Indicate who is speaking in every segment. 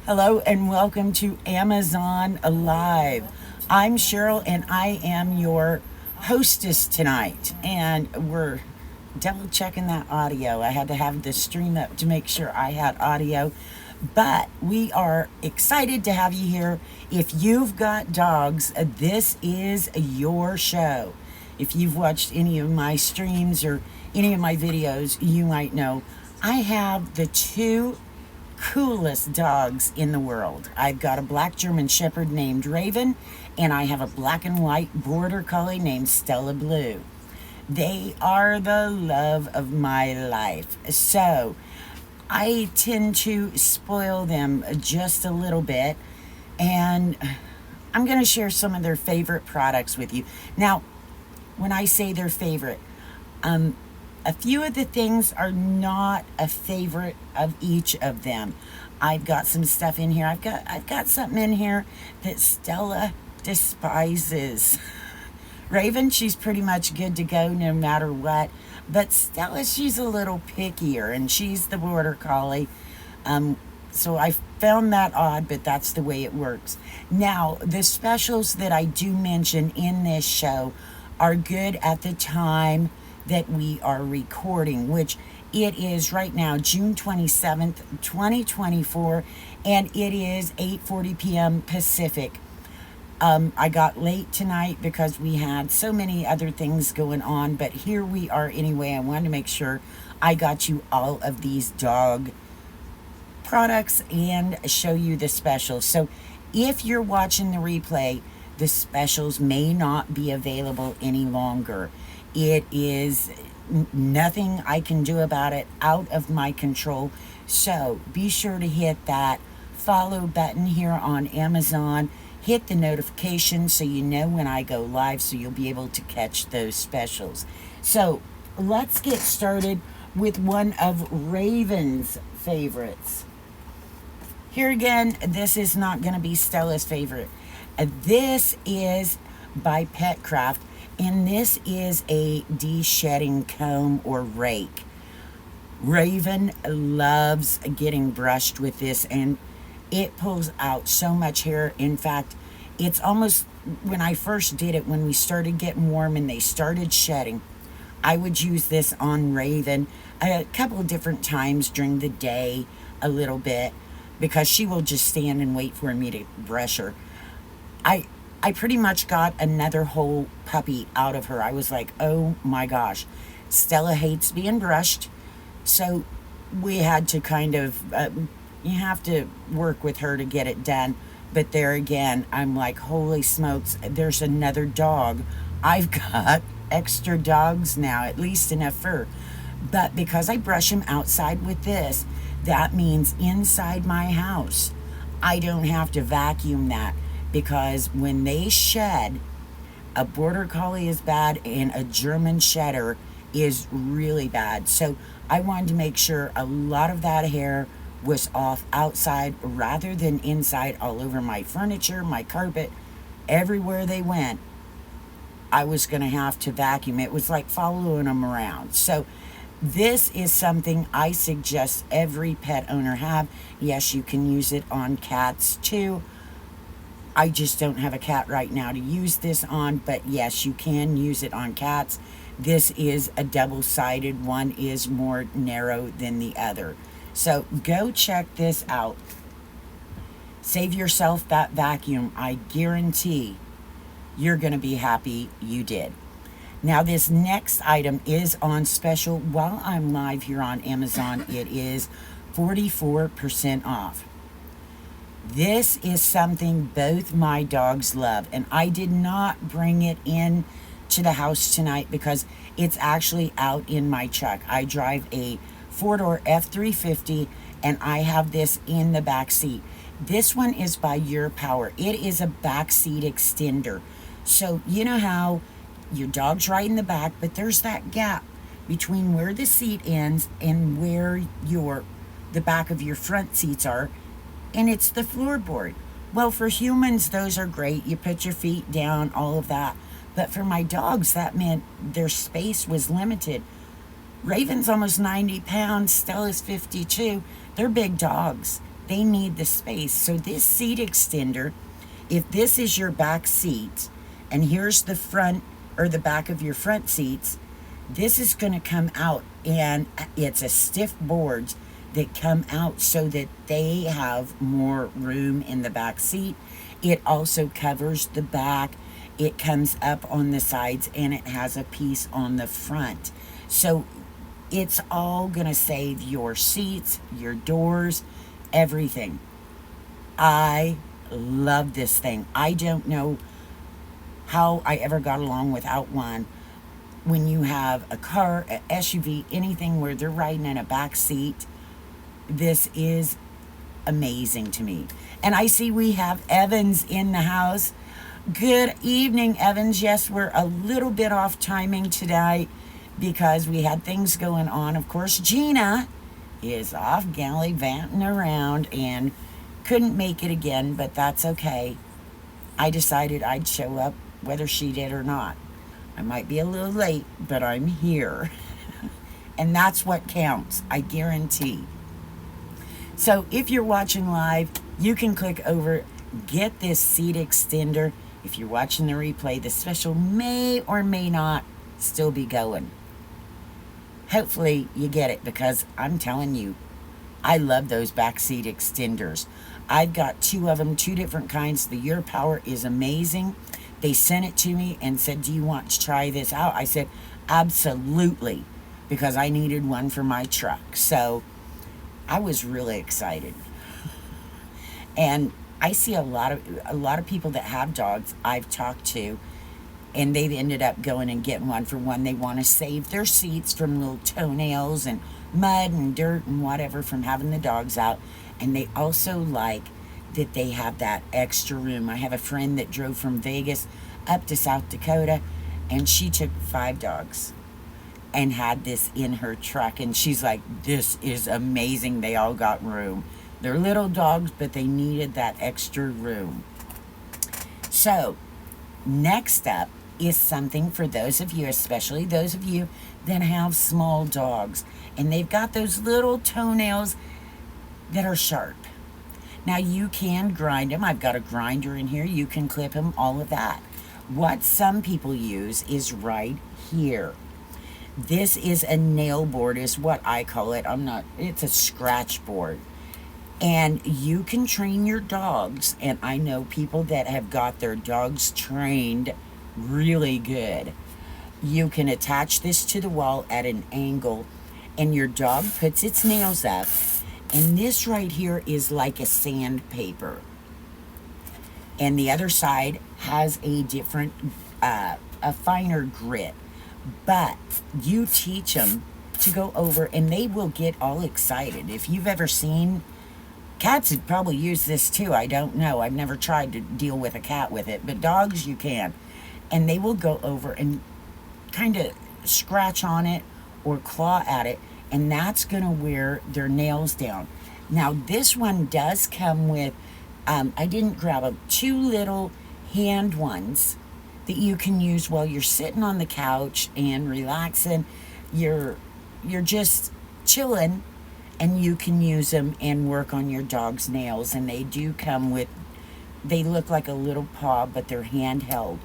Speaker 1: Hello and welcome to Amazon Live. I'm Cheryl and I am your hostess tonight. And we're double checking that audio. I had to have the stream up to make sure I had audio. But we are excited to have you here. If you've got dogs, this is your show. If you've watched any of my streams or any of my videos, you might know I have the two coolest dogs in the world. I've got a black German Shepherd named Raven, and I have a black and white Border Collie named Stela Blue. They are the love of my life. So I tend to spoil them just a little bit, and I'm going to share some of their favorite products with you. Now, when I say their favorite, a few of the things are not a favorite of each of them. I've got some stuff in here. I've got something in here that Stella despises. Raven, she's pretty much good to go no matter what. But Stella, she's a little pickier, and she's the Border Collie. So I found that odd, but that's the way it works. Now, the specials that I do mention in this show are good at the time that we are recording, which it is right now June 27th, 2024, and it is 8:40 p.m. Pacific. I got late tonight because we had so many other things going on, but here we are anyway. I wanted to make sure I got you all of these dog products and show you the specials. So if you're watching the replay, the specials may not be available any longer. It is nothing I can do about it, out of my control. So be sure to hit that follow button here on Amazon. Hit the notification so you know when I go live, so you'll be able to catch those specials. So let's get started with one of Raven's favorites. Here again, this is not going to be Stella's favorite. This is by Petcraft, and this is a de-shedding comb or rake. Raven loves getting brushed with this, and it pulls out so much hair. In fact, it's almost, when I first did it, when we started getting warm and they started shedding, I would use this on Raven a couple of different times during the day, a little bit, because she will just stand and wait for me to brush her. I pretty much got another whole puppy out of her. I was like, oh my gosh, Stella hates being brushed. So we had to kind of, you have to work with her to get it done. But there again, I'm like, holy smokes, there's another dog. I've got extra dogs now, at least enough fur. But because I brush them outside with this, that means inside my house, I don't have to vacuum that. Because when they shed, a Border Collie is bad and a German Shedder is really bad. So I wanted to make sure a lot of that hair was off outside rather than inside, all over my furniture, my carpet, everywhere they went. I was going to have to vacuum. It was like following them around. So this is something I suggest every pet owner have. Yes, you can use it on cats too. I just don't have a cat right now to use this on, but yes, you can use it on cats. This is a double-sided. One is more narrow than the other. So go check this out. Save yourself that vacuum. I guarantee you're going to be happy you did. Now, this next item is on special while I'm live here on Amazon. It is 44% off. This is something both my dogs love, and I did not bring it in to the house tonight because it's actually out in my truck. I drive a four-door F350, and I have this in the back seat. This one is by URPOWER. It is a back seat extender. So you know how your dog's right in the back, but there's that gap between where the seat ends and where the back of your front seats are. And it's the floorboard. Well, for humans, those are great. You put your feet down, all of that. But for my dogs, that meant their space was limited. Raven's almost 90 pounds. Stella's 52. They're big dogs. they need the space. So this seat extender, if this is your back seat, and here's the front or the back of your front seats, this is going to come out, and it's a stiff boards that come out so that they have more room in the back seat. It also covers the back. It comes up on the sides, and it has a piece on the front. So it's all going to save your seats, your doors, everything. I love this thing. I don't know how I ever got along without one. When you have a car, a SUV, anything where they're riding in a back seat, this is amazing to me. And I see we have Evans in the house. Good evening, Evans. Yes, we're a little bit off timing today because we had things going on. Of course, Gina is off gallivanting around and couldn't make it again, but that's okay. I decided I'd show up whether she did or not. I might be a little late, but I'm here. And that's what counts, I guarantee. So if you're watching live, you can click over, get this seat extender. If you're watching the replay, the special may or may not still be going. Hopefully you get it, because I'm telling you, I love those back seat extenders. I've got 2 of them, 2 different kinds. The URPOWER is amazing. They sent it to me and said, do you want to try this out? I said, absolutely, because I needed one for my truck. So I was really excited. And I see a lot of people that have dogs I've talked to, and they've ended up going and getting one for one. They want to save their seats from little toenails and mud and dirt and whatever from having the dogs out. And they also like that they have that extra room. I have a friend that drove from Vegas up to South Dakota, and she took 5 dogs and had this in her truck, and she's like, this is amazing. They all got room. They're little dogs, but they needed that extra room. So next up is something for those of you, especially those of you that have small dogs, and they've got those little toenails that are sharp. Now you can grind them. I've got a grinder in here. You can clip them, all of that. What some people use is right here. This is a nail board, is what I call it. It's a scratch board. And you can train your dogs. And I know people that have got their dogs trained really good. You can attach this to the wall at an angle, and your dog puts its nails up. And this right here is like a sandpaper. And the other side has a different, a finer grit. But you teach them to go over, and they will get all excited. If you've ever seen, cats would probably use this too. I don't know. I've never tried to deal with a cat with it. But dogs, you can. And they will go over and kind of scratch on it or claw at it. And that's going to wear their nails down. Now, this one does come with, I didn't grab them, 2 little hand ones that you can use while you're sitting on the couch and relaxing. You're just chilling, and you can use them and work on your dog's nails. And they do come with, they look like a little paw, but they're handheld.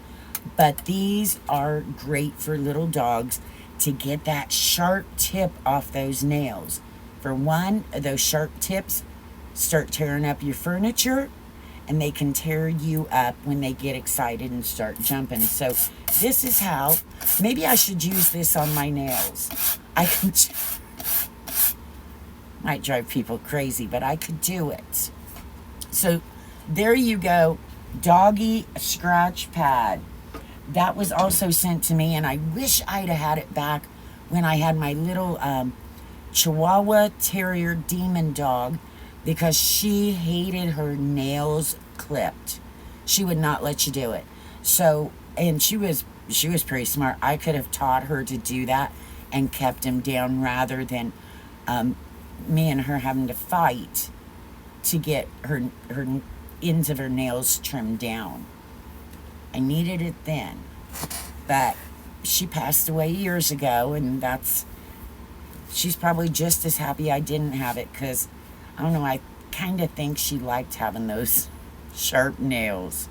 Speaker 1: But these are great for little dogs to get that sharp tip off those nails. For one, those sharp tips start tearing up your furniture, and they can tear you up when they get excited and start jumping. So this is how, maybe I should use this on my nails. I can, might drive people crazy, but I could do it. So there you go, doggy scratch pad. That was also sent to me, and I wish I'd have had it back when I had my little Chihuahua Terrier demon dog, because she hated her nails clipped. She would not let you do it. So, and she was pretty smart. I could have taught her to do that and kept him down, rather than me and her having to fight to get her ends of her nails trimmed down. I needed it then, but she passed away years ago, and she's probably just as happy I didn't have it, because I don't know, kind of think she liked having those sharp nails.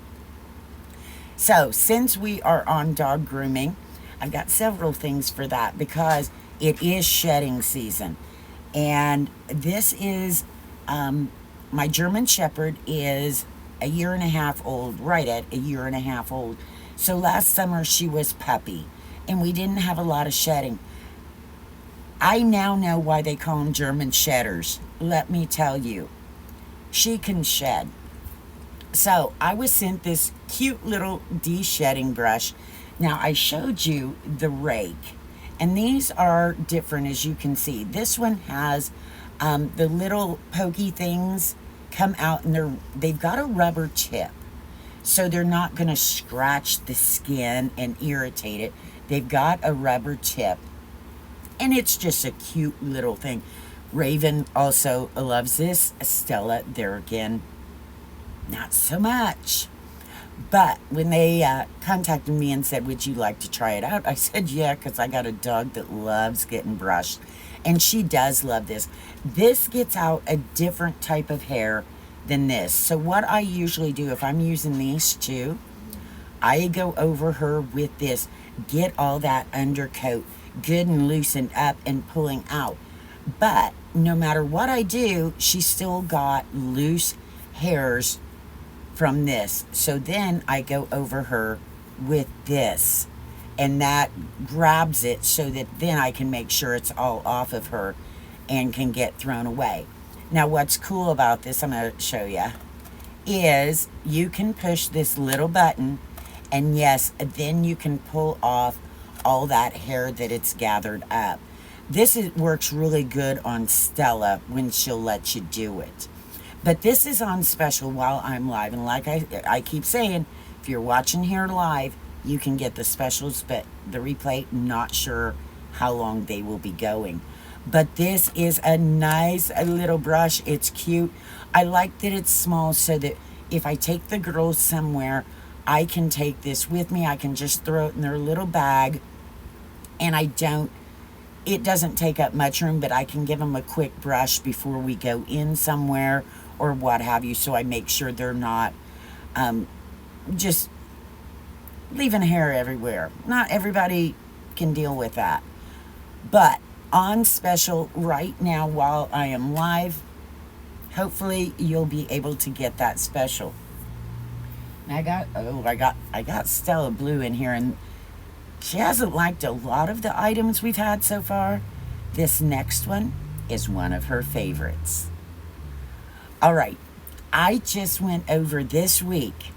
Speaker 1: So, since we are on dog grooming, I've got several things for that because it is shedding season. And this is, my German Shepherd is a year and a half old, right at a year and a half old. So last summer she was puppy and we didn't have a lot of shedding. I now know why they call them German Shedders. Let me tell you, she can shed. So I was sent this cute little de-shedding brush. Now I showed you the Rake, and these are different as you can see. This one has the little pokey things come out and they've got a rubber tip. So they're not going to scratch the skin and irritate it. They've got a rubber tip. And it's just a cute little thing. Raven also loves this. Stella, there again, not so much. But when they contacted me and said, would you like to try it out? I said, yeah, because I got a dog that loves getting brushed. And she does love this. This gets out a different type of hair than this. So what I usually do, if I'm using these two, I go over her with this, get all that undercoat good and loosened up and pulling out. But no matter what I do, she's still got loose hairs from this. So then I go over her with this, and that grabs it so that then I can make sure it's all off of her and can get thrown away. Now what's cool about this, I'm going to show you, is you can push this little button, and yes, then you can pull off all that hair that it's gathered up. This works really good on Stella when she'll let you do it. But this is on special while I'm live. And like I keep saying, if you're watching here live, you can get the specials, but the replay, not sure how long they will be going. But this is a nice little brush. It's cute. I like that it's small so that if I take the girls somewhere, I can take this with me. I can just throw it in their little bag. And it doesn't take up much room, but I can give them a quick brush before we go in somewhere or what have you. So I make sure they're not just leaving hair everywhere. Not everybody can deal with that. But on special right now while I am live, hopefully you'll be able to get that special. And I got Stela Blue in here, and she hasn't liked a lot of the items we've had so far. This next one is one of her favorites. All right, I just went over this week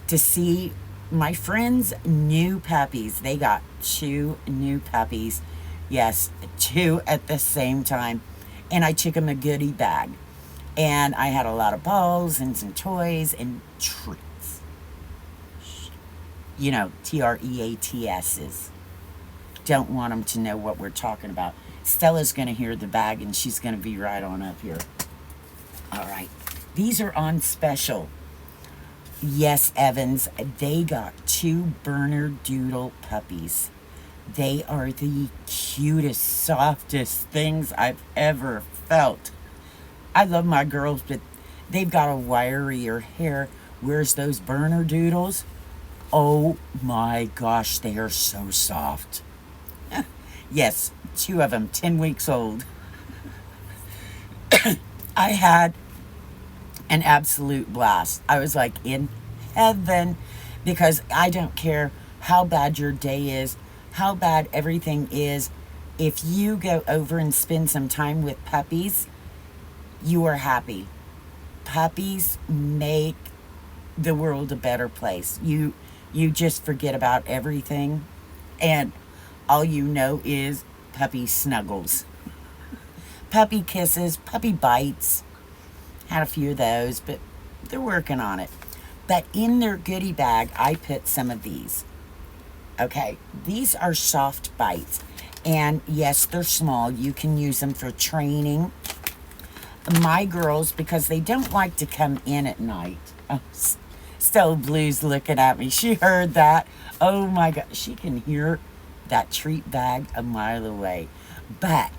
Speaker 1: to see my friend's new puppies. They got 2 new puppies. Yes, 2 at the same time. And I took them a goodie bag. And I had a lot of balls and some toys and treats. You know, TREATS's. Don't want them to know what we're talking about. Stella's going to hear the bag and she's going to be right on up here. All right. These are on special. Yes, Evans, they got 2 Burner Doodle puppies. They are the cutest, softest things I've ever felt. I love my girls, but they've got a wirier hair. Where's those Burner Doodles? Oh my gosh, they are so soft. Yes, 2 of them, 10 weeks old. I had an absolute blast. I was like in heaven because I don't care how bad your day is, how bad everything is. If you go over and spend some time with puppies, you are happy. Puppies make the world a better place. You just forget about everything, and all you know is puppy snuggles, puppy kisses, puppy bites. Had a few of those, but they're working on it. But in their goodie bag, I put some of these. Okay, these are soft bites. And yes, they're small. You can use them for training. My girls, because they don't like to come in at night. Oh, Stela Blue's looking at me. She heard that. Oh my God. She can hear that treat bag a mile away. But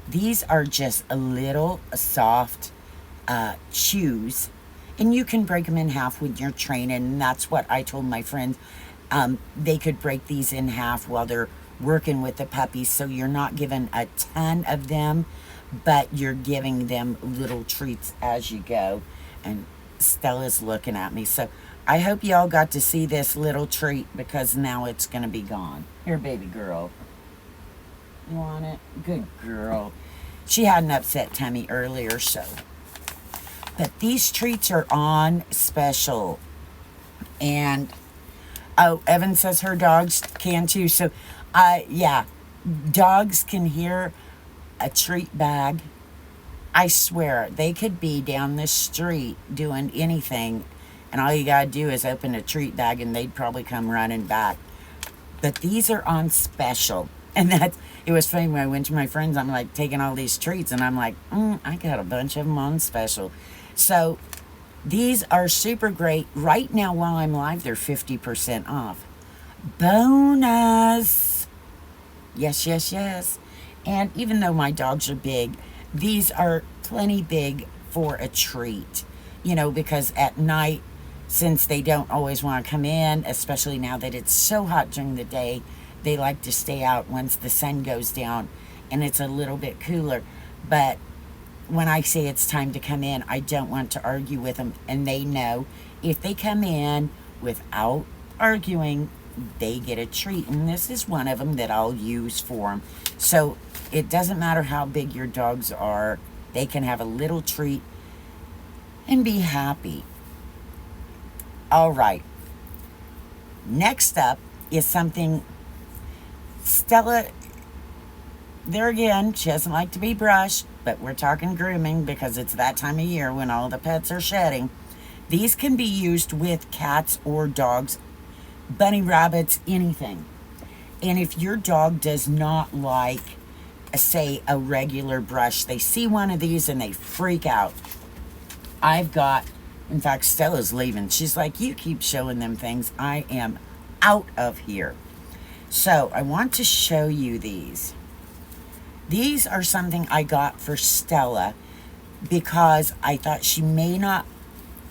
Speaker 1: these are just a little soft chews, and you can break them in half with your training. And that's what I told my friends. They could break these in half while they're working with the puppies, so you're not giving a ton of them, but you're giving them little treats as you go. And Stella's looking at me, so I hope y'all got to see this little treat, because now it's gonna be gone. Here, baby girl, you want it? Good girl. She had an upset tummy earlier, so. But these treats are on special. And oh, Evan says her dogs can too. So yeah, dogs can hear a treat bag. I swear, they could be down the street doing anything, and all you gotta do is open a treat bag and they'd probably come running back. But these are on special. And it was funny when I went to my friends, I'm like taking all these treats, and I'm like, I got a bunch of them on special. So these are super great. Right now while I'm live, they're 50% off. Bonus! Yes, yes, yes. And even though my dogs are big, these are plenty big for a treat. You know, because at night, since they don't always want to come in, especially now that it's so hot during the day, they like to stay out once the sun goes down and it's a little bit cooler. But when I say it's time to come in, I don't want to argue with them. And they know if they come in without arguing, they get a treat. And this is one of them that I'll use for them. So it doesn't matter how big your dogs are, they can have a little treat and be happy. All right. Next up is something Stella, there again, she doesn't like to be brushed, but we're talking grooming because it's that time of year when all the pets are shedding. These can be used with cats or dogs, bunny rabbits, anything. And if your dog does not like, say, a regular brush, they see one of these and they freak out. I've got, in fact, Stella's leaving. She's like, you keep showing them things. I am out of here. So I want to show you these. These are something I got for Stella because I thought she may not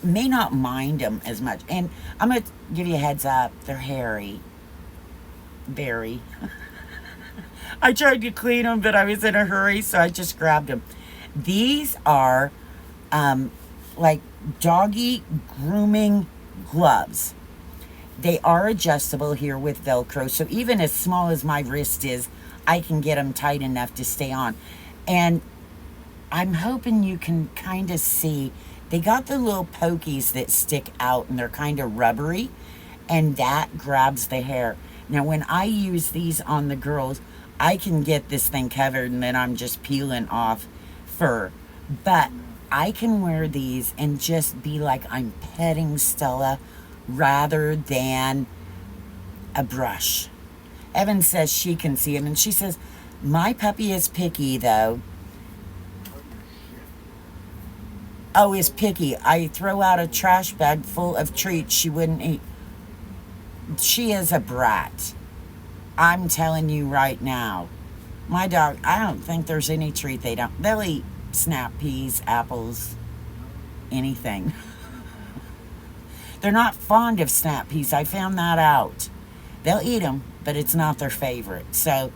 Speaker 1: mind them as much. And I'm going to give you a heads up. They're hairy. Very. I tried to clean them, but I was in a hurry, so I just grabbed them. These are like doggy grooming gloves. They are adjustable here with Velcro, so even as small as my wrist is, I can get them tight enough to stay on. And I'm hoping you can kind of see, they got the little pokies that stick out and they're kind of rubbery, and that grabs the hair. Now when I use these on the girls, I can get this thing covered and then I'm just peeling off fur. But I can wear these and just be like I'm petting Stella rather than a brush. Evan says she can see him, and she says, my puppy is picky though. Oh, is picky. I throw out a trash bag full of treats she wouldn't eat. She is a brat. I'm telling you right now. My dog, I don't think there's any treat they don't. They'll eat snap peas, apples, anything. They're not fond of snap peas. I found that out. They'll eat them, but it's not their favorite. So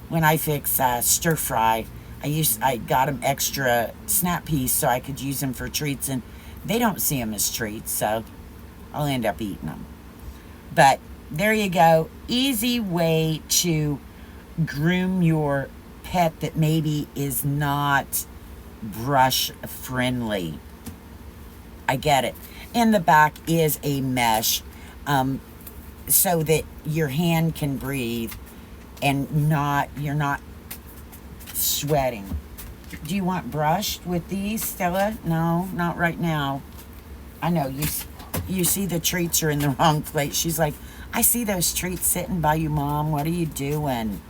Speaker 1: when I fix stir fry, I got them extra snap peas so I could use them for treats, and they don't see them as treats, so I'll end up eating them. But there you go. Easy way to groom your pet that maybe is not brush friendly. I get it. In the back is a mesh so that your hand can breathe and you're not sweating. Do you want brushed with these, Stella? No, not right now. I know you see the treats are in the wrong place. She's like, I see those treats sitting by you, Mom. What are you doing?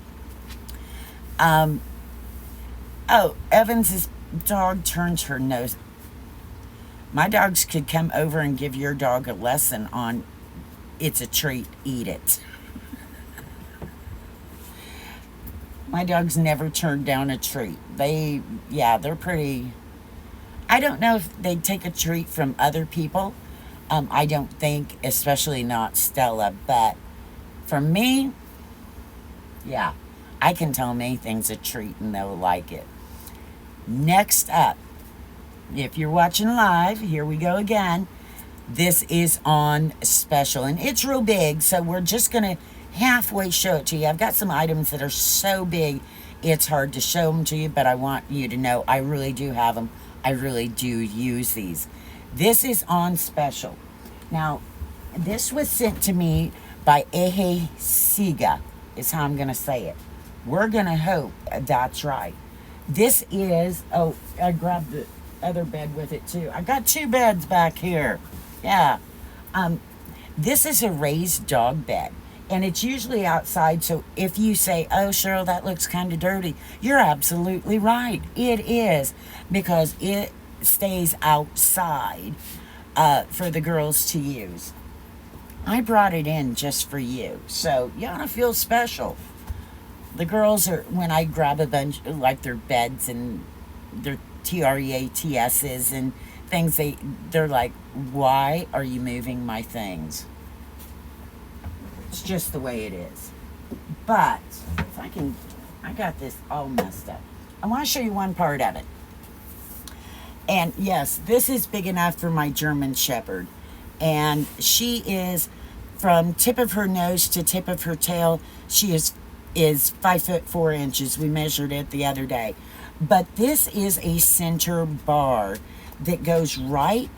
Speaker 1: Oh, Evans's dog turns her nose. My dogs could come over and give your dog a lesson on it's a treat, eat it. My dogs never turned down a treat. They're pretty, I don't know if they take a treat from other people. I don't think, especially not Stella, but for me, yeah, I can tell them anything's a treat and they'll like it. Next up, if you're watching live, here we go again. This is on special, and it's real big, so we're just going to halfway show it to you. I've got some items that are so big, it's hard to show them to you, but I want you to know I really do have them. I really do use these. This is on special. Now, this was sent to me by EHEYCIGA, is how I'm going to say it. We're going to hope that's right. This is, oh, I grabbed the other bed with it too. I got 2 beds back here. Yeah. This is a raised dog bed, and it's usually outside. So if you say, oh, Cheryl, that looks kind of dirty, you're absolutely right. It is, because it stays outside for the girls to use. I brought it in just for you, so you ought to feel special. The girls are, when I grab a bunch, like their beds and their TREATSs and things, they're like, why are you moving my things? It's just the way it is. But if I got this all messed up. I want to show you one part of it. And yes, this is big enough for my German Shepherd. And she is, from tip of her nose to tip of her tail, she is 5 foot 4 inches. We measured it the other day. But this is a center bar that goes right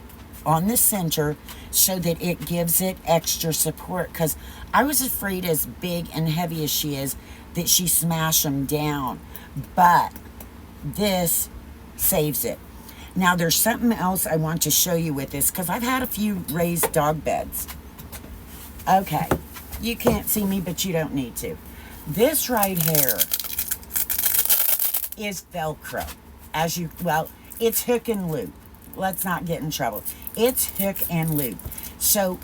Speaker 1: on the center so that it gives it extra support, because I was afraid, as big and heavy as she is, that she smashed them down. But this saves it. Now, there's something else I want to show you with this, because I've had a few raised dog beds. Okay, you can't see me, but you don't need to. This right here is Velcro. Well, it's hook and loop. Let's not get in trouble. It's hook and loop. So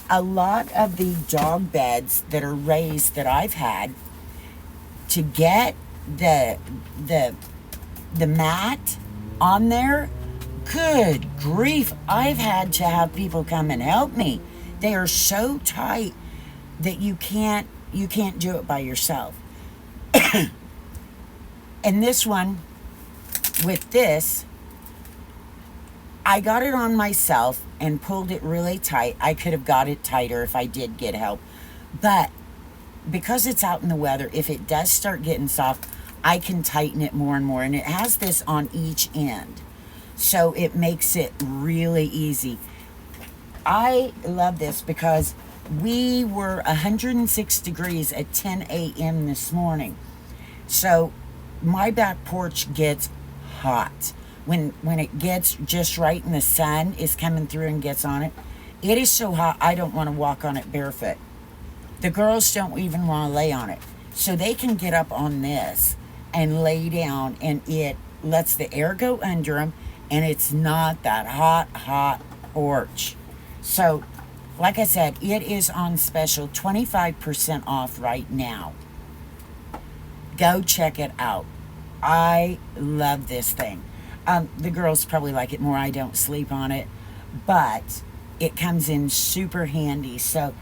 Speaker 1: a lot of the dog beds that are raised that I've had, to get the mat on there, good grief, I've had to have people come and help me. They are so tight that you can't do it by yourself. And this one, with this, I got it on myself and pulled it really tight. I could have got it tighter if I did get help. But because it's out in the weather, if it does start getting soft, I can tighten it more and more. And it has this on each end, so it makes it really easy. I love this because we were 106 degrees at 10 a.m. this morning. So my back porch gets hot. When it gets just right and the sun is coming through and gets on it, it is so hot I don't want to walk on it barefoot. The girls don't even want to lay on it. So they can get up on this and lay down, and it lets the air go under them, and it's not that hot porch. So, like I said, it is on special, 25% off right now. Go check it out. I love this thing. The girls probably like it more. I don't sleep on it, but it comes in super handy. So,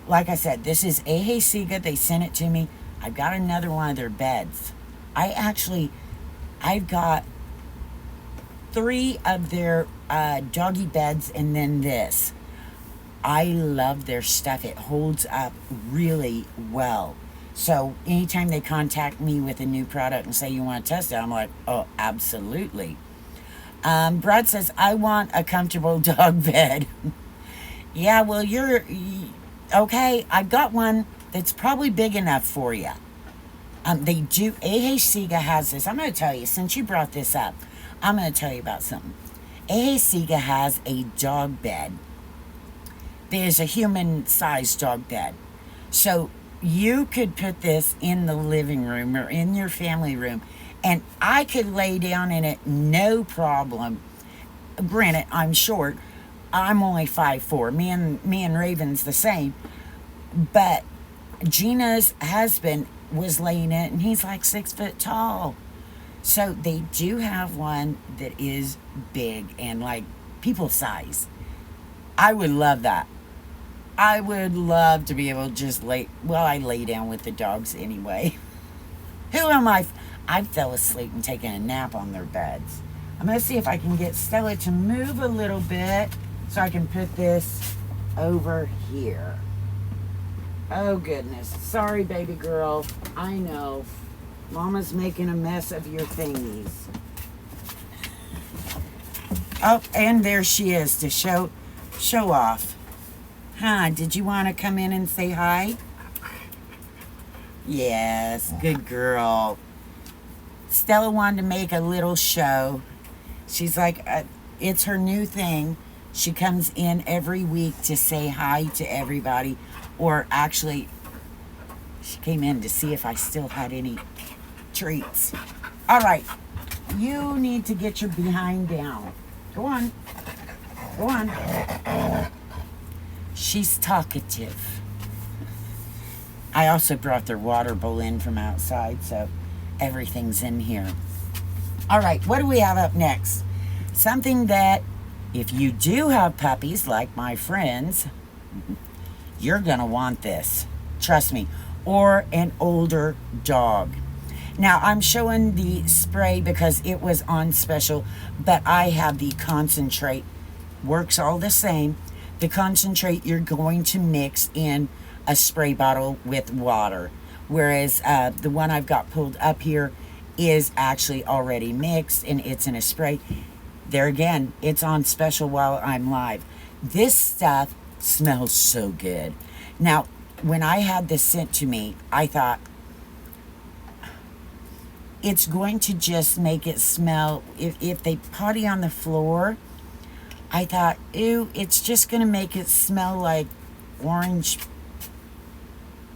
Speaker 1: like I said, this is EHEYCIGA. They sent it to me. I've got another one of their beds. I've got 3 of their doggy beds, and then this. I love their stuff. It holds up really well. So anytime they contact me with a new product and say, you want to test it, I'm like, oh, absolutely. Brad says, I want a comfortable dog bed. Yeah, well, okay, I've got one that's probably big enough for you. They do, EHEYCIGA has this. I'm going to tell you, since you brought this up, I'm going to tell you about something. EHEYCIGA has a dog bed. There's a human-sized dog bed. So you could put this in the living room or in your family room, and I could lay down in it, no problem. Granted, I'm short. I'm only 5'4". Me and Raven's the same. But Gina's husband was laying in it, and he's like 6 foot tall. So they do have one that is big and like people size. I would love that. I would love to be able to just I lay down with the dogs anyway. Who am I? I fell asleep and taken a nap on their beds. I'm going to see if I can get Stella to move a little bit so I can put this over here. Oh, goodness. Sorry, baby girl. I know. Mama's making a mess of your thingies. Oh, and there she is to show off. Huh, did you want to come in and say hi? Yes, good girl. Stella wanted to make a little show. She's like, it's her new thing. She comes in every week to say hi to everybody. Or actually, she came in to see if I still had any treats. All right, you need to get your behind down. Go on. Go on. She's talkative. I also brought their water bowl in from outside, so everything's in here. All right, what do we have up next? Something that, if you do have puppies like my friends, you're going to want this. Trust me. Or an older dog. Now, I'm showing the spray because it was on special, but I have the concentrate. Works all the same. The concentrate you're going to mix in a spray bottle with water. Whereas the one I've got pulled up here is actually already mixed and it's in a spray. There again, it's on special while I'm live. This stuff smells so good. Now, when I had this sent to me, I thought, it's going to just make it smell, if they potty on the floor, I thought, ew, it's just going to make it smell like orange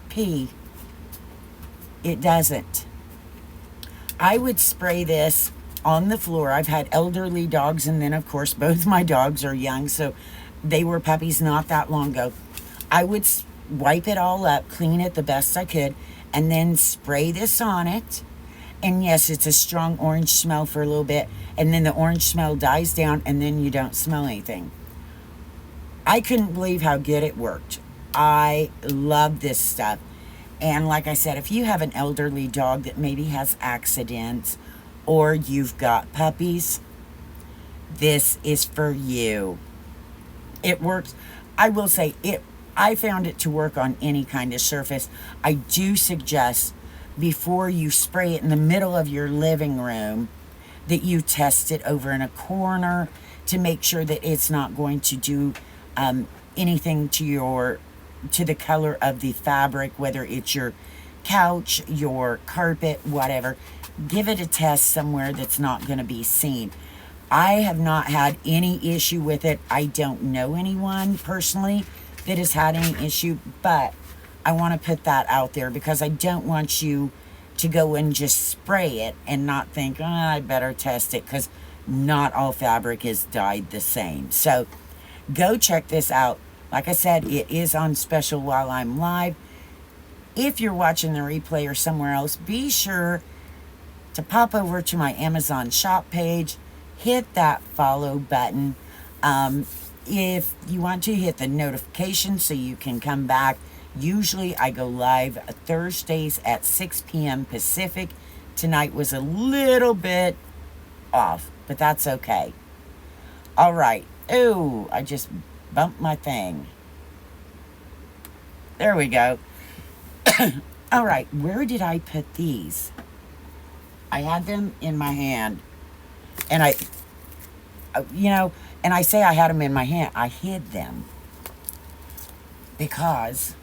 Speaker 1: pee. It doesn't. I would spray this on the floor. I've had elderly dogs, and then, of course, both my dogs are young, so they were puppies not that long ago. I would wipe it all up, clean it the best I could, and then spray this on it. And yes, it's a strong orange smell for a little bit, and then the orange smell dies down, and then you don't smell anything. I couldn't believe how good it worked. I love this stuff. And like I said, if you have an elderly dog that maybe has accidents, or you've got puppies, this is for you. It works. I will say, I found it to work on any kind of surface. I do suggest, before you spray it in the middle of your living room, that you test it over in a corner to make sure that it's not going to do anything to the color of the fabric, whether it's your couch, your carpet, whatever. Give it a test somewhere that's not going to be seen. I have not had any issue with it. I don't know anyone personally that has had any issue, but I want to put that out there because I don't want you to go and just spray it and not think, oh, I better test it, because not all fabric is dyed the same. So go check this out. Like I said, it is on special while I'm live. If you're watching the replay or somewhere else, be sure to pop over to my Amazon shop page, hit that follow button. If you want to, hit the notification so you can come back. Usually I go live Thursdays at 6 p.m. Pacific. Tonight was a little bit off, but that's okay. All right. Ooh, I just bumped my thing. There we go. All right, where did I put these? I had them in my hand, and and I say I had them in my hand. I hid them because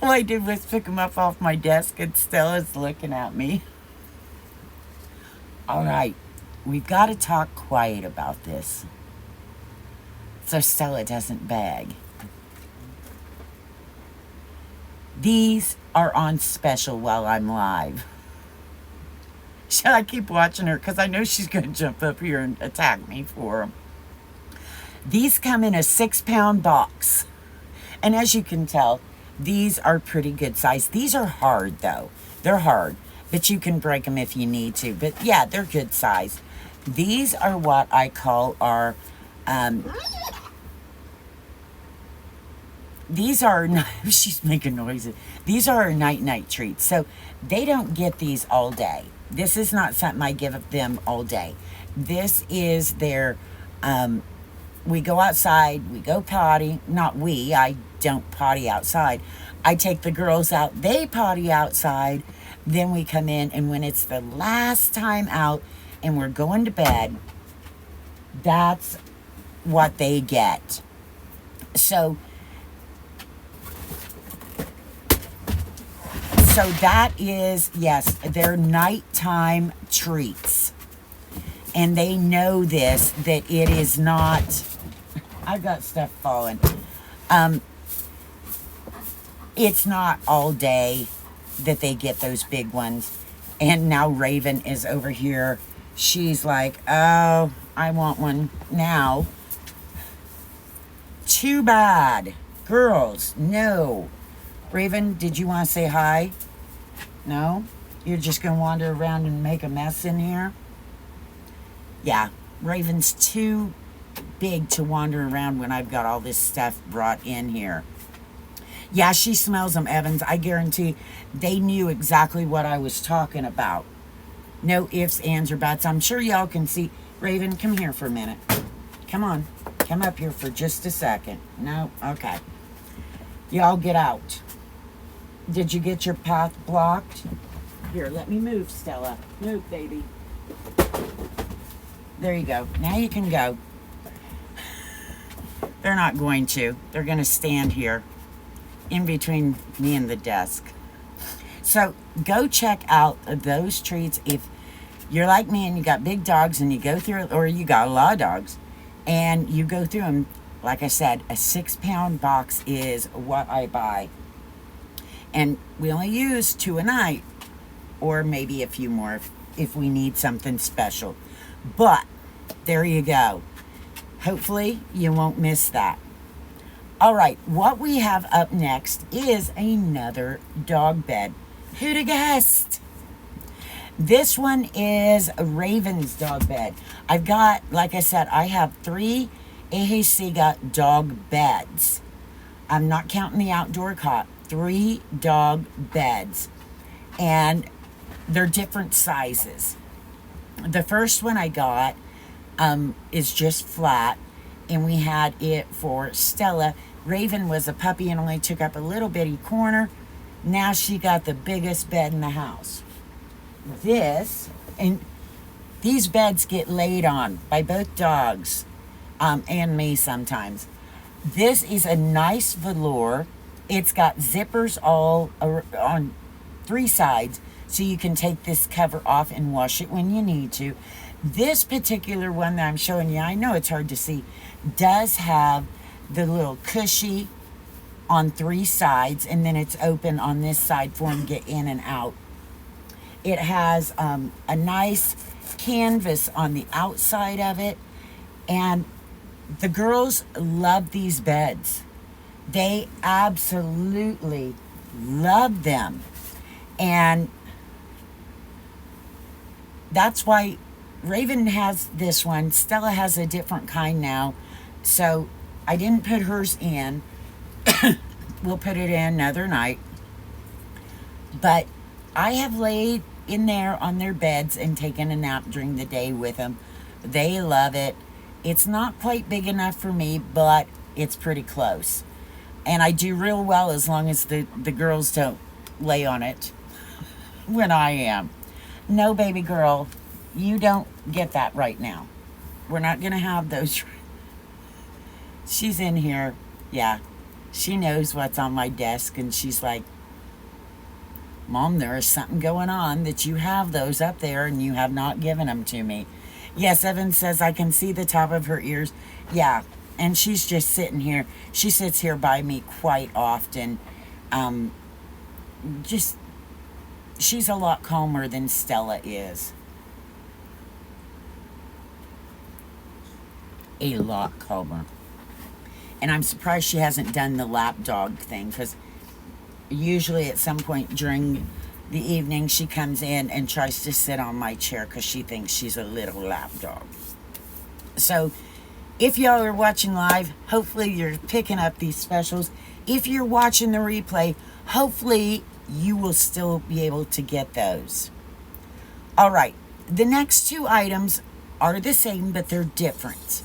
Speaker 1: all I did was pick them up off my desk, and Stella's looking at me. All right, we've got to talk quiet about this so Stella doesn't beg. These are on special while I'm live. Should I keep watching her? Because I know she's going to jump up here and attack me for them. These come in a 6-pound box. And as you can tell, These are pretty good size. These are hard though. They're hard, but you can break them if you need to. But yeah, they're good size. These are what I call our, these are, she's making noises. These are our night-night treats. So they don't get these all day. This is not something I give them all day. This is their, we go outside, we go potty. Not we, I don't potty outside. I take the girls out, they potty outside. Then we come in, and when it's the last time out and we're going to bed, that's what they get. So that is, yes, their nighttime treats. And they know this, that it is not, I've got stuff falling. It's not all day that they get those big ones. And now Raven is over here. She's like, oh, I want one now. Too bad. Girls, no. Raven, did you want to say hi? No? You're just going to wander around and make a mess in here? Yeah, Raven's too big to wander around when I've got all this stuff brought in here. Yeah, she smells them, Evans. I guarantee they knew exactly what I was talking about. No ifs, ands, or buts. I'm sure y'all can see. Raven, come here for a minute. Come on. Come up here for just a second. No? Okay. Y'all get out. Did you get your path blocked? Here, let me move, Stella. Move, baby. There you go. Now you can go. They're not going to. They're going to stand here in between me and the desk. So go check out those treats. If you're like me and you got big dogs and you go through, or you got a lot of dogs and you go through them, like I said, a 6-pound box is what I buy. And we only use 2 a night, or maybe a few more if we need something special. But there you go. Hopefully you won't miss that. All right, what we have up next is another dog bed. Who'd have guessed? This one is Raven's dog bed. I've got, like I said, I have 3 EHEYCIGA dog beds. I'm not counting the outdoor cot. 3 dog beds. And they're different sizes. The first one I got is just flat, and we had it for Stella. Raven was a puppy and only took up a little bitty corner. Now she got the biggest bed in the house. This, and these beds get laid on by both dogs and me sometimes. This is a nice velour. It's got zippers all on 3 sides, so you can take this cover off and wash it when you need to. This particular one that I'm showing you, I know it's hard to see, does have the little cushy on 3 sides, and then it's open on this side for them to get in and out. It has a nice canvas on the outside of it, and the girls love these beds. They absolutely love them. And that's why Raven has this one. Stella has a different kind now. So I didn't put hers in. We'll put it in another night. But I have laid in there on their beds and taken a nap during the day with them. They love it. It's not quite big enough for me, but it's pretty close. And I do real well as long as the girls don't lay on it when I am. No, baby girl, you don't get that right now. We're not going to have those. She's in here. Yeah, she knows what's on my desk, and she's like, Mom, there is something going on that you have those up there and you have not given them to me. Yes, Evan says I can see the top of her ears. Yeah, and she's just sitting here. She sits here by me quite often. She's a lot calmer than Stella is. A lot calmer. And I'm surprised she hasn't done the lap dog thing, because usually at some point during the evening, she comes in and tries to sit on my chair because she thinks she's a little lap dog. So if y'all are watching live, hopefully you're picking up these specials. If you're watching the replay, hopefully you will still be able to get those. All right, the next two items are the same, but they're different.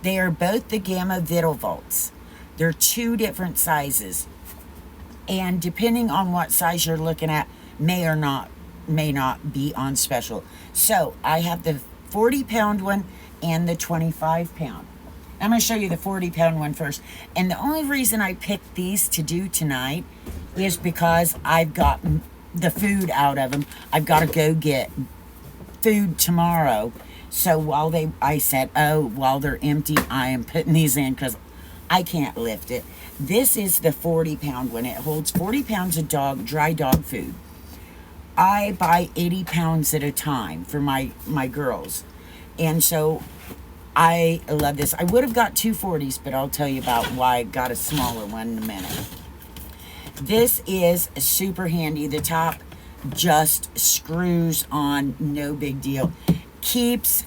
Speaker 1: They are both the Gamma Vittles. They're two different sizes. And depending on what size you're looking at, may not be on special. So I have the 40-pound one and the 25-pound. I'm going to show you the 40-pound one first. And the only reason I picked these to do tonight is because I've got the food out of them. I've got to go get food tomorrow. So while I said, oh, while they're empty, I am putting these in because I can't lift it. This is the 40-pound one. It holds 40 pounds of dry dog food. I buy 80 pounds at a time for my girls. And so I love this. I would have got two 40s, but I'll tell you about why I got a smaller one in a minute. This is super handy. The top just screws on, no big deal. Keeps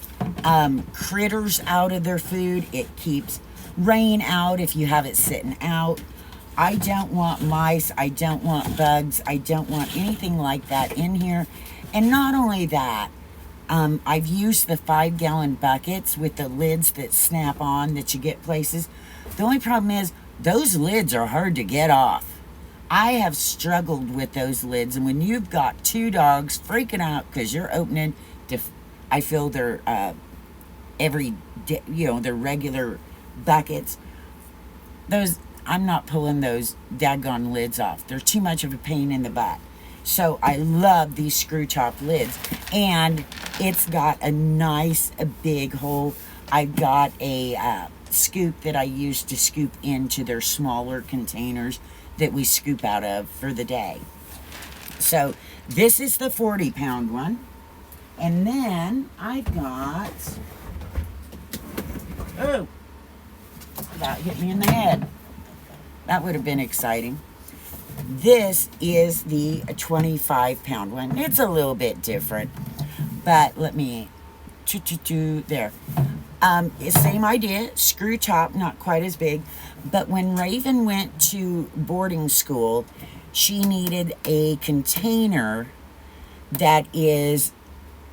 Speaker 1: critters out of their food. It keeps rain out if you have it sitting out. I don't want mice. I don't want bugs. I don't want anything like that in here. And not only that, I've used the 5-gallon buckets with the lids that snap on that you get places. The only problem is those lids are hard to get off. I have struggled with those lids, and when you've got two dogs freaking out because you're opening, I feel their every day, their regular buckets. I'm not pulling those daggone lids off. They're too much of a pain in the butt. So I love these screw top lids, and it's got a nice big hole. I've got a scoop that I use to scoop into their smaller containers that we scoop out of for the day. So this is the 40-pound one. And then I've got, oh, that hit me in the head. That would have been exciting. This is the 25-pound one. It's a little bit different, but let me, there. Same idea, screw top, not quite as big. But when Raven went to boarding school, she needed a container that is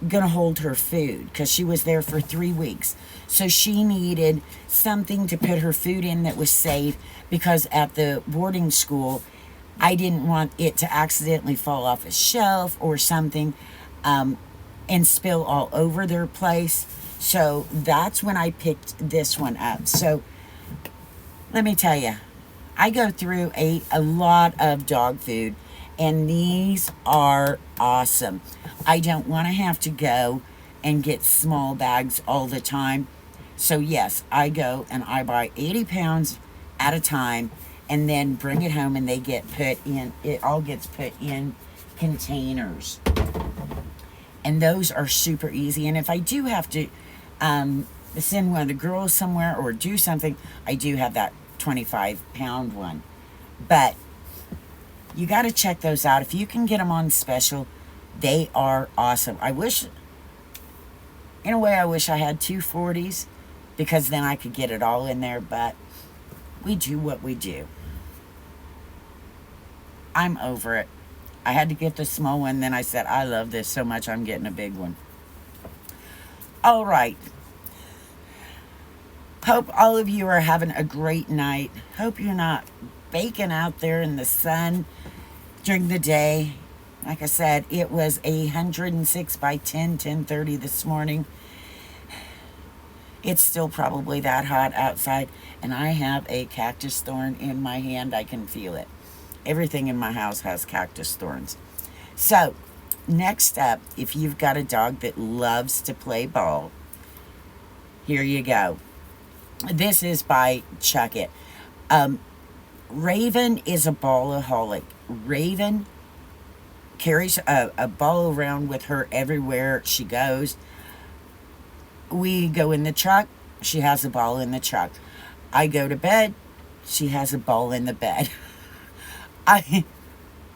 Speaker 1: going to hold her food because she was there for 3 weeks. So she needed something to put her food in that was safe, because at the boarding school, I didn't want it to accidentally fall off a shelf or something and spill all over their place. So that's when I picked this one up. So let me tell you, I go through a lot of dog food, and these are awesome. I don't want to have to go and get small bags all the time. So yes, I go and I buy 80 pounds at a time and then bring it home, and they get put in, it all gets put in containers. And those are super easy. And if I do have to send one of the girls somewhere or do something, I do have that 25-pound one. But you got to check those out. If you can get them on special, they are awesome. I wish, in a way, I wish I had two 40s, because then I could get it all in there, but we do what we do. I'm over it. I had to get the small one, then I said, I love this so much, I'm getting a big one. All right. Hope all of you are having a great night. Hope you're not baking out there in the sun during the day. Like I said, it was 106 by 10:30 this morning. It's still probably that hot outside, and I have a cactus thorn in my hand. I can feel it. Everything in my house has cactus thorns. So, next up, if you've got a dog that loves to play ball, here you go. This is by Chuckit. Raven is a ballaholic. Raven carries a ball around with her everywhere she goes. We go in the truck, she has a ball in the truck. I go to bed, she has a ball in the bed.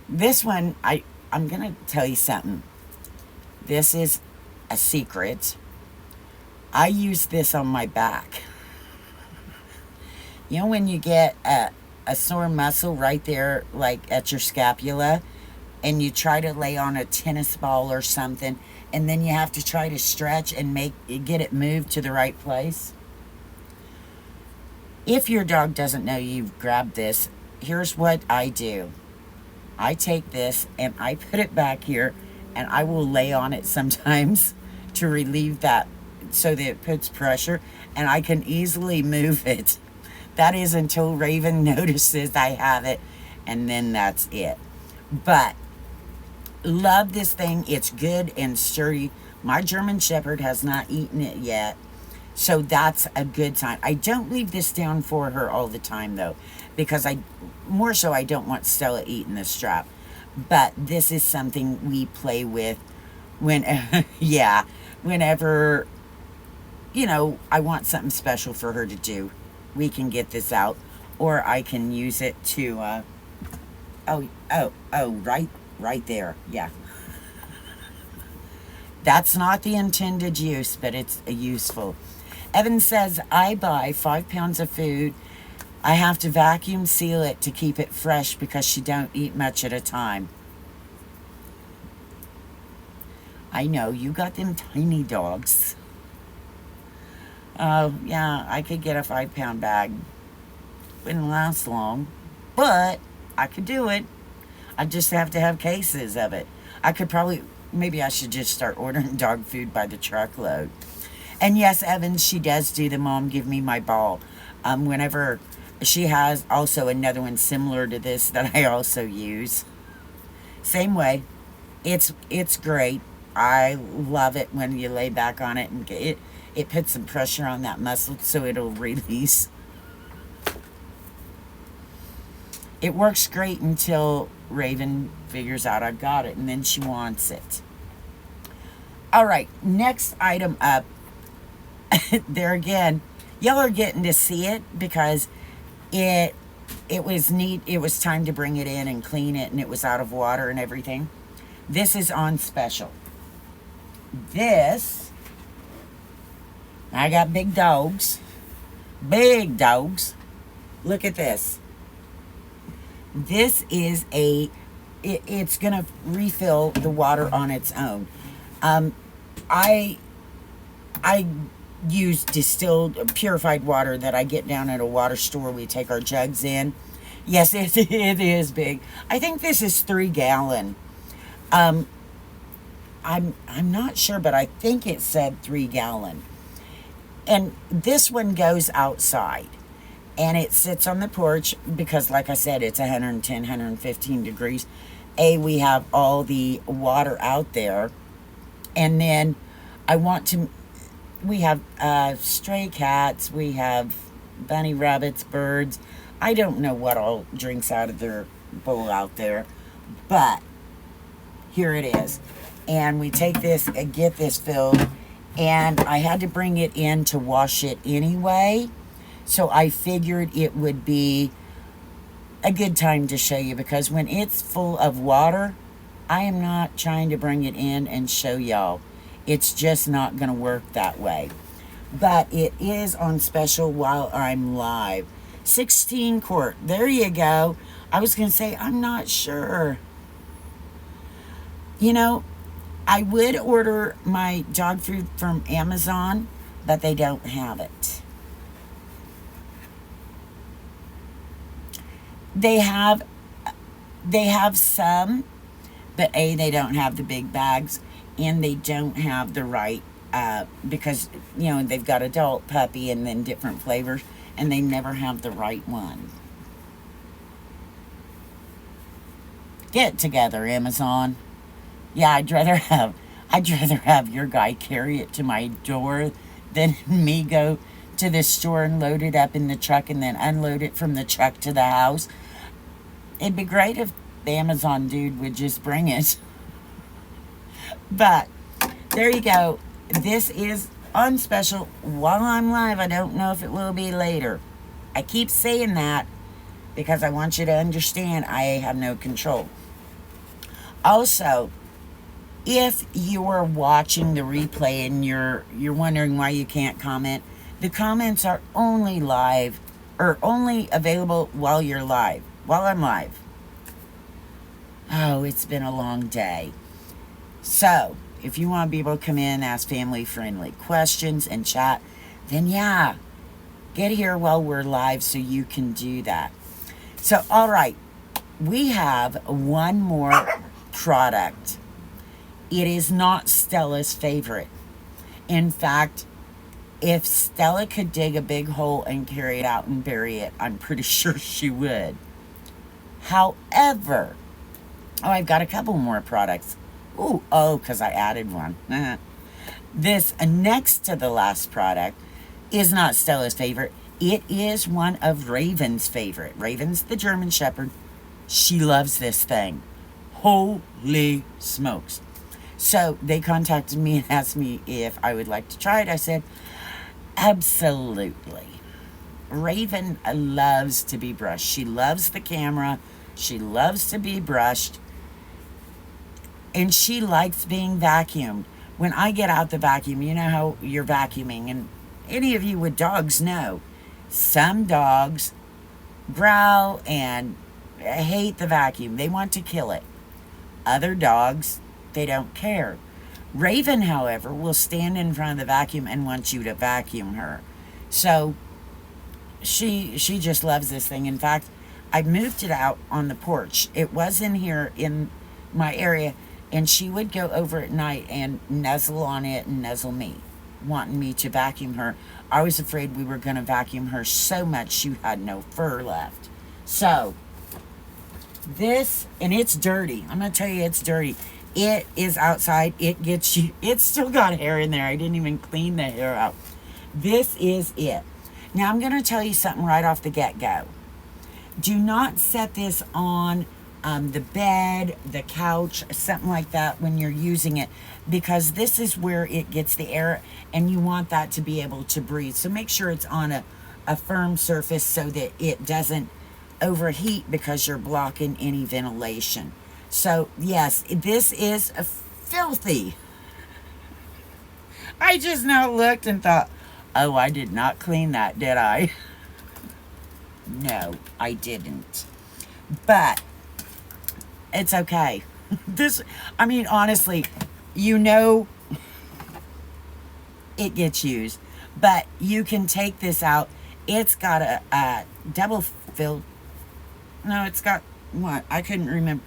Speaker 1: This one, I'm going to tell you something. This is a secret. I use this on my back. You know when you get a sore muscle right there, like at your scapula, and you try to lay on a tennis ball or something, and then you have to try to stretch and get it moved to the right place? If your dog doesn't know you've grabbed this, here's what I do. I take this and I put it back here, and I will lay on it sometimes to relieve that so that it puts pressure, and I can easily move it. That is until Raven notices I have it, and then that's it. But love this thing. It's good and sturdy. My German Shepherd has not eaten it yet, so that's a good sign. I don't leave this down for her all the time, though, because I don't want Stella eating the strap. But this is something we play with when, yeah, whenever, I want something special for her to do. We can get this out, or I can use it to, right there, yeah. That's not the intended use, but it's useful. Evan says, I buy 5 pounds of food. I have to vacuum seal it to keep it fresh because she don't eat much at a time. I know, you got them tiny dogs. Oh, yeah, I could get a 5-pound bag. Wouldn't last long, but I could do it. I just have to have cases of it. Maybe I should just start ordering dog food by the truckload. And yes, Evan, she does do the Mom Give Me My Ball. Whenever she has also another one similar to this that I also use. Same way. It's great. I love it when you lay back on it and it puts some pressure on that muscle so it'll release. It works great until Raven figures out I've got it, and then she wants it. All right, next item up. There again, y'all are getting to see it because it was neat. It was time to bring it in and clean it, and it was out of water and everything. This is on special. This, I got big dogs. Big dogs. Look at this. This is it's going to refill the water on its own. I use distilled, purified water that I get down at a water store. We take our jugs in. Yes, it is big. I think this is 3 gallon. I'm not sure, but I think it said 3 gallon. And this one goes outside. And it sits on the porch because, like I said, it's 110, 115 degrees. We have all the water out there. And then we have stray cats. We have bunny rabbits, birds. I don't know what all drinks out of their bowl out there. But here it is. And we take this and get this filled. And I had to bring it in to wash it anyway. So I figured it would be a good time to show you, because when it's full of water, I am not trying to bring it in and show y'all. It's just not going to work that way. But it is on special while I'm live. 16 quart. There you go. I was going to say, I'm not sure. I would order my dog food from Amazon, but they don't have it. They have some, but they don't have the big bags, and they don't have the right, because, they've got adult, puppy, and then different flavors, and they never have the right one. Get together, Amazon. Yeah, I'd rather have your guy carry it to my door than me go to the store and load it up in the truck and then unload it from the truck to the house. It'd be great if the Amazon dude would just bring it. But there you go. This is on special while I'm live. I don't know if it will be later. I keep saying that because I want you to understand I have no control. Also, if you're watching the replay and you're wondering why you can't comment, the comments are only live, or only available while you're live, while I'm live. Oh, it's been a long day. So, if you want to be able to come in, ask family-friendly questions and chat, then yeah, get here while we're live so you can do that. So, all right, we have one more product. It is not Stella's favorite. In fact, if Stella could dig a big hole and carry it out and bury it, I'm pretty sure she would. However, I've got a couple more products. Because I added one. This next to the last product is not Stella's favorite. It is one of Raven's favorite. Raven's the German Shepherd. She loves this thing. Holy smokes. So they contacted me and asked me if I would like to try it. I said, absolutely. Raven loves to be brushed. She loves the camera. She loves to be brushed. And she likes being vacuumed. When I get out the vacuum, you know how you're vacuuming. And any of you with dogs know. Some dogs growl and hate the vacuum. They want to kill it. Other dogs, they don't care. Raven, however, will stand in front of the vacuum and want you to vacuum her. So she just loves this thing. In fact, I moved it out on the porch. It was in here in my area. And she would go over at night and nuzzle on it and nuzzle me, wanting me to vacuum her. I was afraid we were going to vacuum her so much she had no fur left. So, this, and it's dirty. I'm going to tell you it's dirty. It is outside. It gets you. It's still got hair in there. I didn't even clean the hair out. This is it. Now, I'm going to tell you something right off the get-go. Do not set this on the bed, the couch, something like that when you're using it, because this is where it gets the air and you want that to be able to breathe. So make sure it's on a firm surface so that it doesn't overheat because you're blocking any ventilation. So yes, this is filthy. I just now looked and thought, oh, I did not clean that, did I? No, I didn't. But it's okay. I mean, honestly, you know it gets used. But you can take this out. It's got a double fill. No, it's got what? I couldn't remember.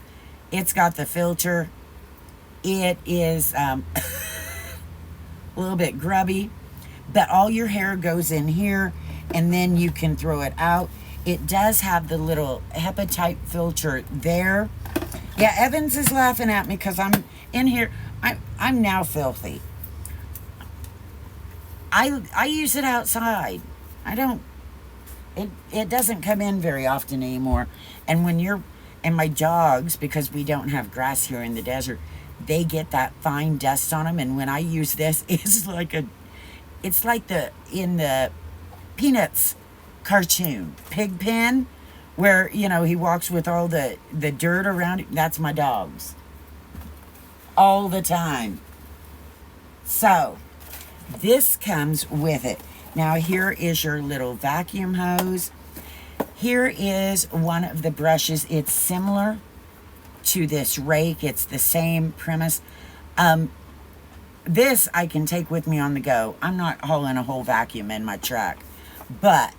Speaker 1: It's got the filter. It is a little bit grubby. But all your hair goes in here. And then you can throw it out. It does have the little HEPA type filter there. Yeah, Evans is laughing at me because I'm in here. I'm now filthy. I use it outside. I don't. It doesn't come in very often anymore. And when you're, and my dogs, because we don't have grass here in the desert, they get that fine dust on them. And when I use this, it's like in the Peanuts cartoon, Pigpen, where, you know, he walks with all the dirt around him. That's my dogs. All the time. So, this comes with it. Now, here is your little vacuum hose. Here is one of the brushes. It's similar to this Rake. It's the same premise. This I can take with me on the go. I'm not hauling a whole vacuum in my truck. But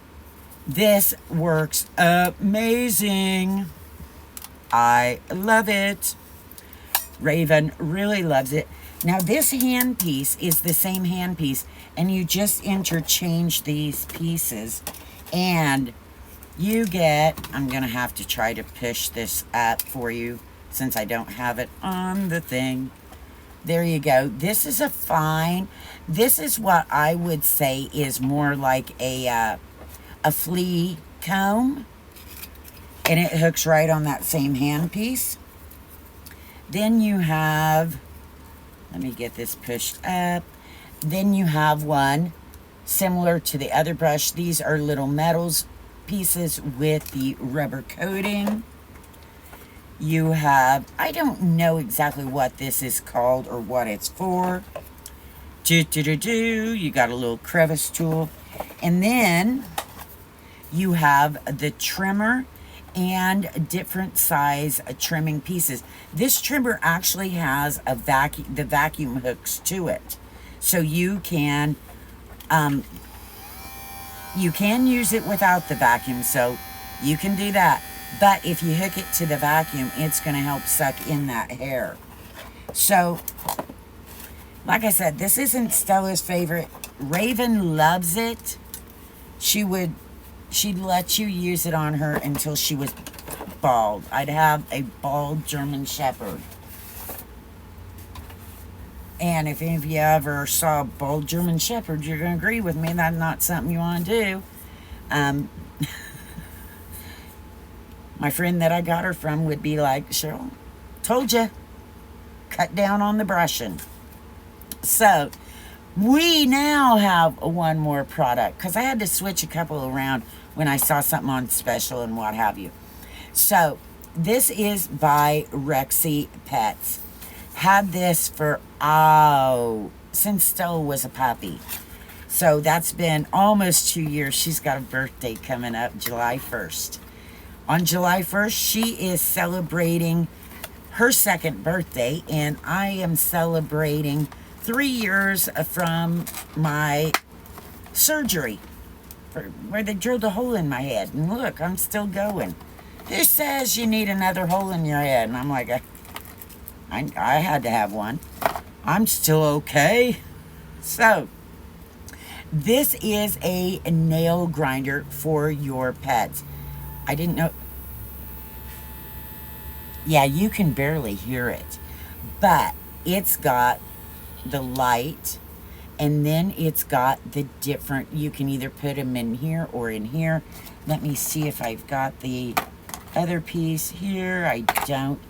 Speaker 1: this works amazing. I love it. Raven really loves it. Now this handpiece is the same handpiece, and you just interchange these pieces and you get, I'm gonna have to try to push this up for you since I don't have it on the thing. There you go. This is a fine, this is what I would say is more like a flea comb, and it hooks right on that same handpiece. Then you have, let me get this pushed up. Then you have one similar to the other brush. These are little metals pieces with the rubber coating. You have, I don't know exactly what this is called or what it's for. You got a little crevice tool. And then you have the trimmer and different size trimming pieces. This trimmer actually has a the vacuum hooks to it. So you can use it without the vacuum, so you can do that. But if you hook it to the vacuum, it's going to help suck in that hair. So, like I said, this isn't Stella's favorite. Raven loves it. She'd let you use it on her until she was bald. I'd have a bald German Shepherd. And if any of you ever saw a bald German Shepherd, you're going to agree with me. That's not something you want to do. My friend that I got her from would be like, Cheryl, told you, cut down on the brushing. So, we now have one more product, because I had to switch a couple around when I saw something on special and what have you. So, this is by Rexy Pets. Had this for, since Stella was a puppy. So, that's been almost 2 years. She's got a birthday coming up, July 1st. On July 1st, she is celebrating her second birthday, and I am celebrating 3 years from my surgery where they drilled a hole in my head. And look, I'm still going. Who says you need another hole in your head? And I'm like, I had to have one. I'm still okay. So, this is a nail grinder for your pets. I didn't know. Yeah, you can barely hear it. But it's got the light, and then it's got the different, you can either put them in here or in here. Let me see if I've got the other piece here. I don't.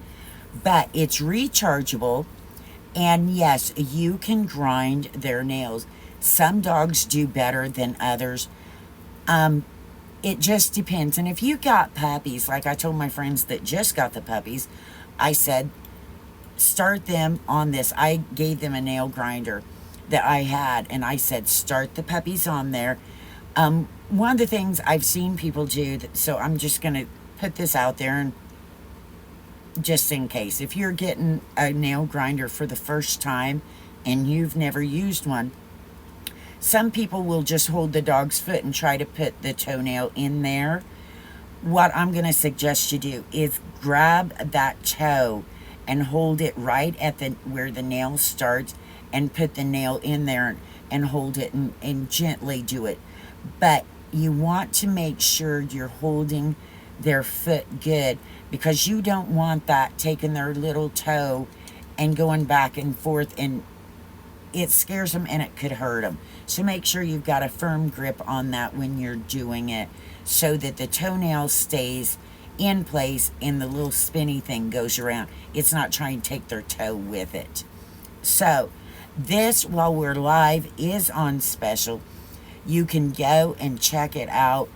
Speaker 1: But it's rechargeable, and yes, you can grind their nails. Some dogs do better than others. It just depends. And if you got puppies, like I told my friends that just got the puppies, I said, start them on this. I gave them a nail grinder that I had, and I said, start the puppies on there. One of the things I've seen people do, so I'm just going to put this out there, and just in case, if you're getting a nail grinder for the first time and you've never used one, some people will just hold the dog's foot and try to put the toenail in there. What I'm going to suggest you do is grab that toe and hold it right at where the nail starts, and put the nail in there and hold it and gently do it. But you want to make sure you're holding their foot good, because you don't want that taking their little toe and going back and forth, and it scares them and it could hurt them. So make sure you've got a firm grip on that when you're doing it, so that the toenail stays in place and the little spinny thing goes around. It's not trying to take their toe with it. So this, while we're live, is on special. You can go and check it out.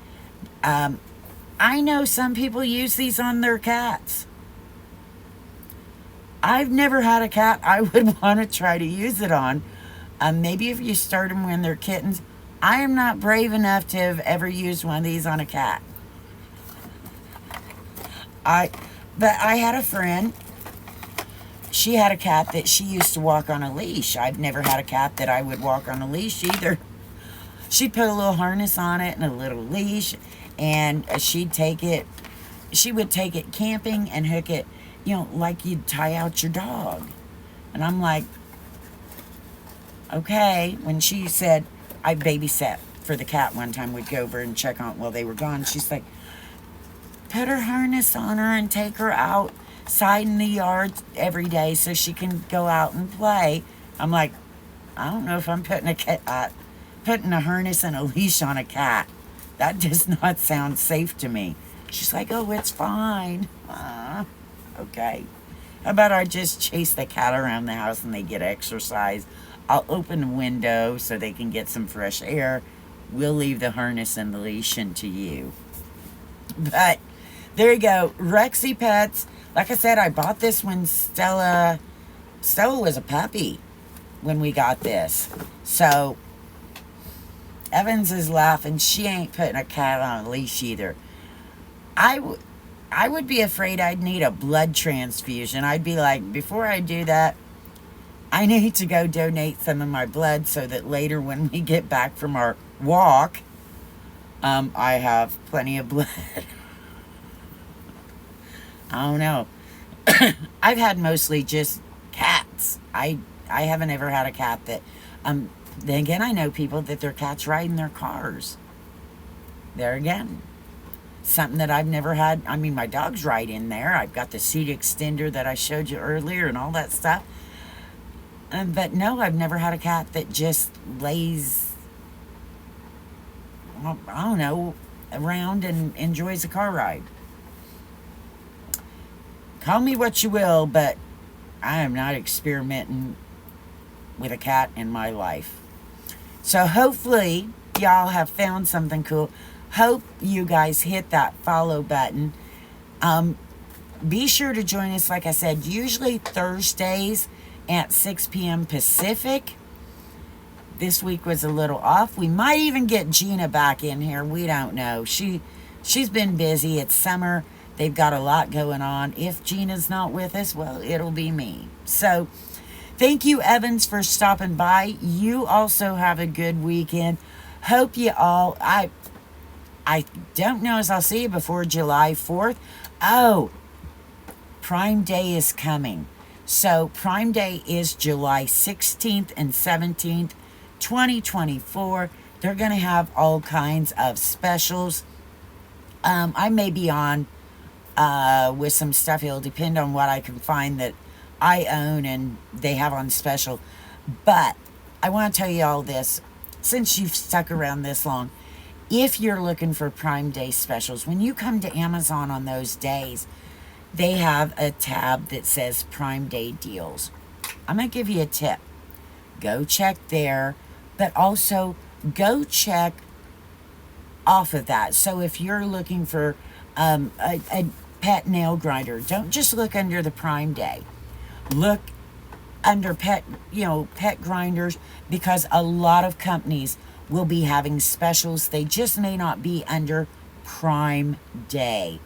Speaker 1: I know some people use these on their cats. I've never had a cat I would want to try to use it on. Maybe if you start them when they're kittens. I am not brave enough to have ever used one of these on a cat. But I had a friend. She had a cat that she used to walk on a leash. I've never had a cat that I would walk on a leash either. She'd put a little harness on it and a little leash, and she would take it camping and hook it, like you'd tie out your dog. And I'm like, okay. When she said, I babysat for the cat one time, we'd go over and check on it while they were gone. She's like, put her harness on her and take her outside in the yard every day so she can go out and play. I'm like, I don't know if I'm putting a harness and a leash on a cat. That does not sound safe to me. She's like, oh, it's fine. Okay. How about I just chase the cat around the house and they get exercise? I'll open the window so they can get some fresh air. We'll leave the harness and the leash into you. But there you go. Rexy Pets. Like I said, I bought this when Stella was a puppy when we got this. So Evans is laughing. She ain't putting a cat on a leash either. I would be afraid I'd need a blood transfusion. I'd be like, before I do that, I need to go donate some of my blood so that later when we get back from our walk, I have plenty of blood. I don't know. I've had mostly just cats. I haven't ever had a cat that, then again, I know people that their cats ride in their cars. There again. Something that I've never had. I mean, my dog's right in there. I've got the seat extender that I showed you earlier and all that stuff. But no, I've never had a cat that just lays, I don't know, around and enjoys a car ride. Call me what you will, but I am not experimenting with a cat in my life. So hopefully y'all have found something cool. Hope you guys hit that follow button. Be sure to join us, like I said, usually Thursdays at 6 p.m. Pacific. This week was a little off. We might even get Gina back in here. We don't know. She's been busy. It's summer. They've got a lot going on. If Gina's not with us, well, it'll be me. So thank you, Evans, for stopping by. You also have a good weekend. Hope you all... I don't know as I'll see you before July 4th. Oh, Prime Day is coming. So Prime Day is July 16th and 17th, 2024. They're going to have all kinds of specials. I may be on with some stuff. It'll depend on what I can find that I own and they have on special. But I want to tell you all this. Since you've stuck around this long, if you're looking for Prime Day specials, when you come to Amazon on those days, they have a tab that says Prime Day deals. I'm going to give you a tip. Go check there, but also go check off of that. So if you're looking for a pet nail grinder, don't just look under the Prime Day. Look under pet grinders, because a lot of companies will be having specials. They just may not be under Prime Day.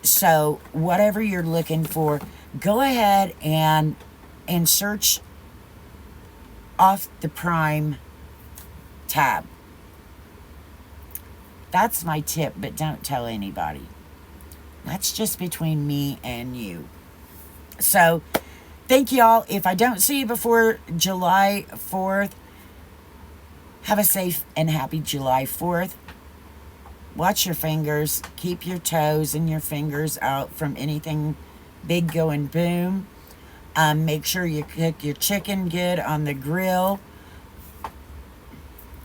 Speaker 1: So whatever you're looking for, go ahead and search off the Prime tab. That's my tip, but don't tell anybody. That's just between me and you. So thank you all. If I don't see you before July 4th, have a safe and happy July 4th. Watch your fingers. Keep your toes and your fingers out from anything big going boom. Make sure you cook your chicken good on the grill.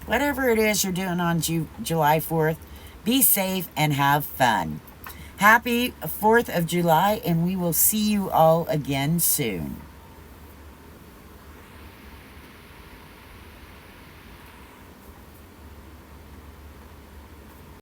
Speaker 1: Whatever it is you're doing on July 4th, be safe and have fun. Happy 4th of July, and we will see you all again soon.